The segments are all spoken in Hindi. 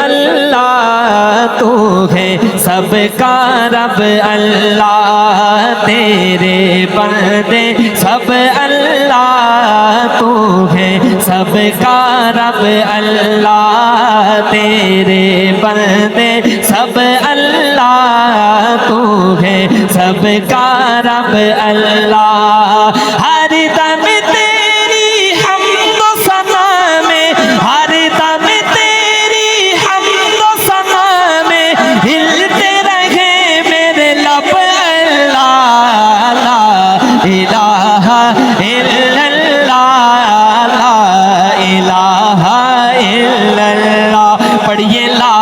अल्लाह तू है सबका रब अल्लाह तेरे बंदे सब अल्लाह तू है सबका रब अल्लाह तेरे बंदे सब अल्लाह तू है सबका रब अल्लाह हर दम तेरी हमद सना में हर दम तेरी हमद सना में हिलते रहे मेरे लब अल्लाह ला इलाहा इल्लल्लाह ला इलाहा इल्लल्लाह पढ़िए ला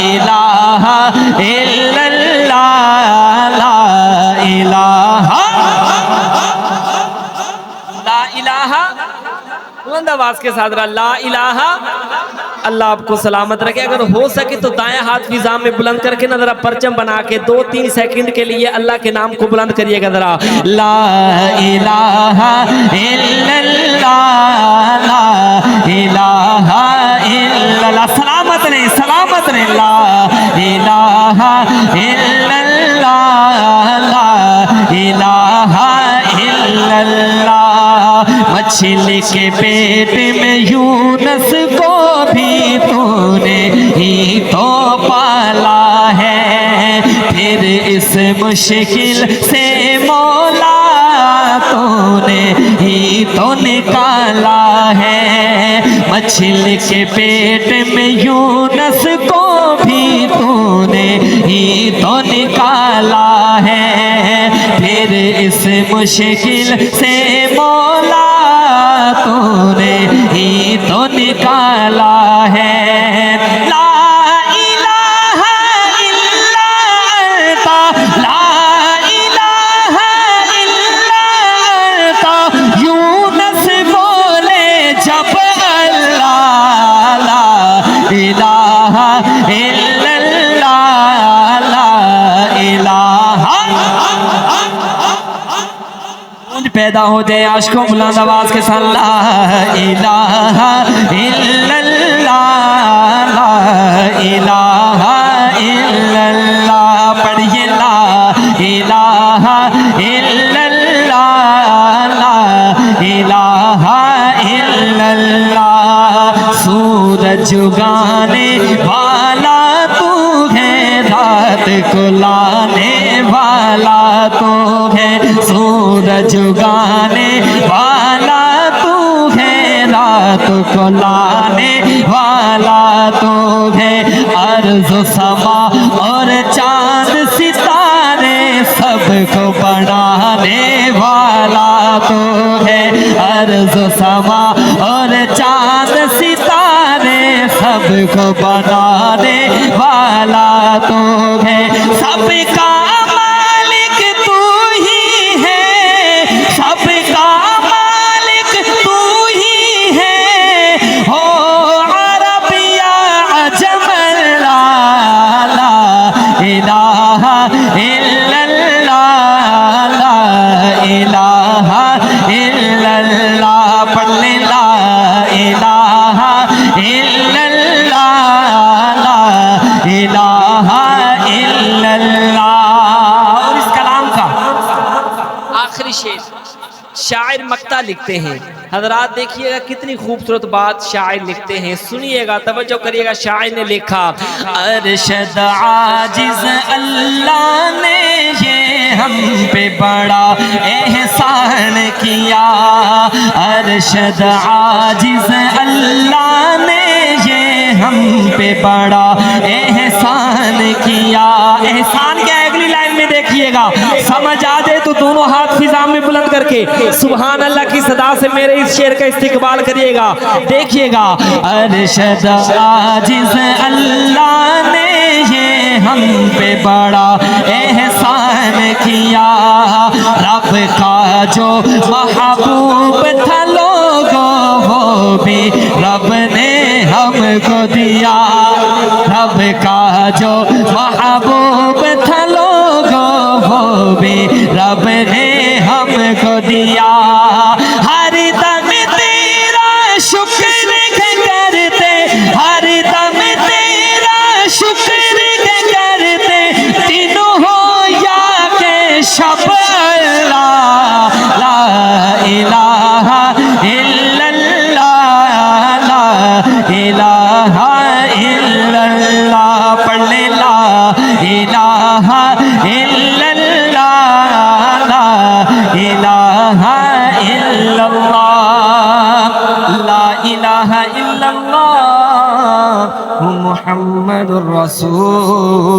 इलाहा इल्लल्लाह ला इलाहा बुलंद आवाज के साथ ला इलाहा। अल्लाह आपको सलामत रखे। अगर हो सके तो दायां हाथ फिजा में बुलंद करके ना जरा परचम बना के 2-3 सेकंड के लिए अल्लाह के नाम को बुलंद करिएगा जरा। ला इलाहा इल्लल्लाह ला इलाहा इल्लल्लाह। सलामत रहे सलामत रहे। ला इलाहा इल्लल्लाह ला इलाहा इल्लल्लाह। मछली के पेट में यूनस को भी तूने ही तो पाला है, फिर इस मुश्किल से मौला तूने ही तो निकाला है। मछली के पेट में यूनस को भी तूने ही तो निकाला है, फिर इस मुश्किल से मौला तूने ही तो निकाला है। ला इलाहा इल्ला अंता ला इलाहा इल्ला अंता यूनस बोले जब अल्लाह ला इलाहा इल्लल्लाह ला इलाहा। पैदा हो जाए आशिकों बुलंद आवाज के साथ ला इलाहा इल्लल्लाह ला इलाहा इल्लल्लाह। पढ़िए ला इलाहा इल्लल्लाह ला इलाहा इल्लल्लाह। सूरज उगाने वाला तू है, रात को लाने वाला तू है। सूरज उगाने वाला तू है, रात को लाने वाला तू है। अर्ज़ समा और चांद सितारे सबको बनाने वाला तू है। अर्ज़ समा और चांद सितारे सबको बनाने वाला तू है। सबका मालिक तू ही है, सबका मालिक तू ही है। हो अरबिया अजम ला ला इलाहा इल्लल्लाह ला इलाहा इल्लल्लाह। पढ़ ले ला इलाहा इल्लल्लाह ला इलाहा इल्लल्लाह। और इस कलाम का आखिरी शेर शायर मक्ता लिखते हैं। हजरात देखिएगा कितनी खूबसूरत बात शायर लिखते हैं, सुनिएगा तवज्जो करिएगा। शायर ने लिखा अरशद आजिज अल्लाह ने ये हम पे बड़ा एहसान किया। अरशद आजिज अल्लाह ने ये हम पे बड़ा एहसान किया। एहसान क्या है अगली लाइन में देखिएगा, समझ आ जाए तो दोनों हाथ फिजा में बुलंद करके सुभान अल्लाह की सदा से मेरे इस शेर का इस्तिकबाल करिएगा। देखिएगा अरशद आजिज अल्लाह ने ये हम पे बड़ा एहसान किया। रब का जो महबूब था लोगों वो भी रब ने हमको दिया। रब का जो महबूब था लोगों वो भी रब ने हमको दिया। हर दम तेरा शुक्र करते, हर दम तेरा इलाहा इल्लल्लाह, पढ़ ले ला इलाहा इल्लल्लाह, ला इलाहा इल्लल्लाह, ला इलाहा इल्लल्लाह मुहम्मदुर रसूलुल्लाह।